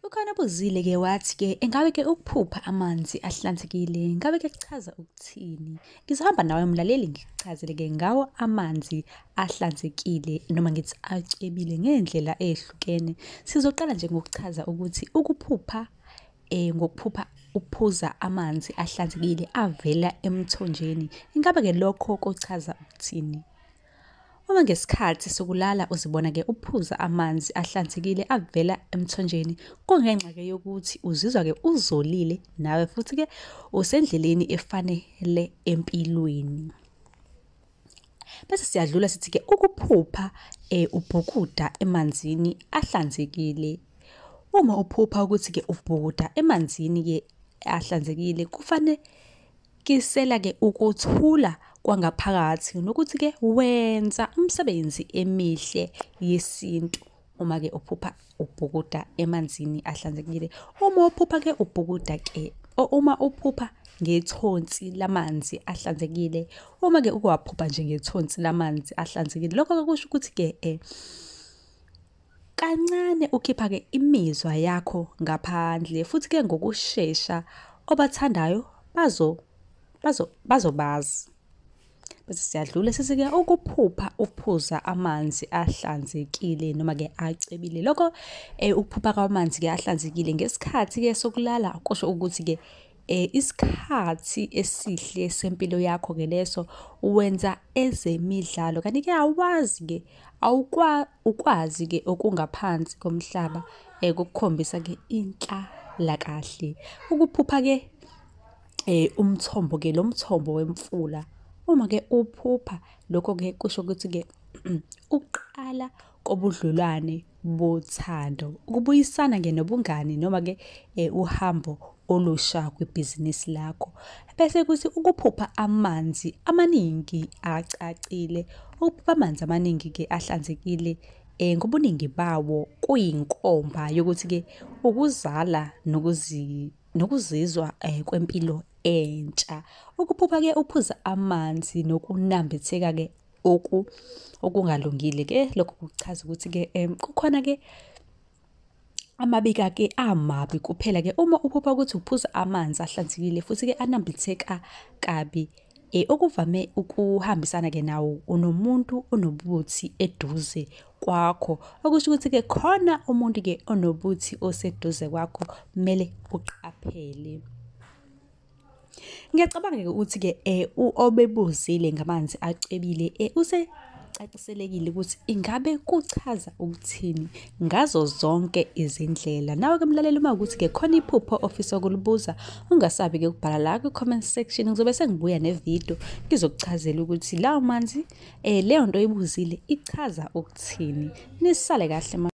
Ukhona obuzile-ke wathi-ke engabe-ke ukuphupha amanzi ahlanzekile ngabe-ke kuchaza ukuthini? Ngizohamba nawe mlaleli ngikuchazele-ke ngawo amanzi ahlanzekile noma ngithi acwebile ngey'ndlela ey'hlukene. Sizoqala nje ngokuchaza ukuthi ukuphupha ngokuphupha uphuza amanzi ahlanzekile avela emthonjeni. Ingabe-ke lokho kuchaza ukuthini? Uma ngesikhathi sokulala uzibona-ke uphuza amanzi ahlanzekile avela emthonjeni, kungenxa-ke yokuthi uzizwa-ke uzolile nawe futhi-ke usendleleni efanele empilweni. Bese siyadlula sithi-ke ukuphupha ubhukuda emanzini ahlanzekile. Uma uphupha ukuthi-ke ubhukuda emanzini-ke ahlanzekile, kufanekisela-ke ukuthula kwangaphakathi nokuthi-ke wenza umsebenzi emihle yesintu. Uma-ke uphupha ubhukuda emanzini ahlanzekile. Uma uphupha-ke ubhukuda-ke uma uphupha ngethonsi lamanzi ahlanzekile. Uma-ke uwaphupha nje ngethonsi lamanzi ahlanzekile, lokho kusho ukuthi-ke kancane ukhipha-ke imizwa yakho ngaphandle futhi-ke ngokushesha obathandayo bazobazi. Bese siyadlula sithi-ke ukuphupha uphuza amanzi ahlanzekile noma-ke acwebile. Lokho ukuphupha kwamanzi-ke ahlanzekile ngesikhathi-ke sokulala kusho ukuthi-ke isikhathi esihle sempilo yakho-ke leso wenza ezemidlalo. Kanti-ke ukwazi-ke okungaphansi komhlaba kokukhombisa-ke inhlalakahle. Ukuphupha-ke umthombo-ke lo mthombo wemfula. Uma-ke uphupha lokho-ke kusho ukuthi-ke ukuqala kobudlelwane bothando, ukubuyisana-ke nobungani noma-ke uhambo olusha kwibhizinisi lakho. Bese kuthi ukuphupha amanzi amaningi acacile. Ukuphupha amanzi amaningi-ke ahlanzekile ngobuningi bawo kuyinkomba yokuthi-ke ukuzala nokuzizwa kwempilo entsha. Ukuphupha-ke uphuza amanzi nokunambitheka-ke okungalungile-ke. Lokho kuchaza ukuthi-ke kukhona-ke amabika-ke amabi kuphela-ke uma uphupha ukuthi uphuza amanzi ahlanzekile futhi-ke anambitheka kabi. Okuvame ukuhambisana-ke nawo unomuntu onobuthi eduze kwakho. Okusho ukuthi-ke khona umuntu-ke onobuthi oseduze kwakho, kumele uqaphele. Ngiyacabanga-ke ukuthi-ke obebuzile ngamanzi acwebile usecaciselekile ukuthi ingabe kuchaza ukuthini ngazo zonke izindlela. Nawe-ke mlaleli, uma ukuthi-ke khona iphupho ofisa ukulibuza, ungasabi-ke ukubhala la kwi-comment section. Ngizobe sengibuya nevidiyo ngizokuchazela ukuthi lawo manzi leyo nto oyibuzile ichaza ukuthini. Nisale kahle.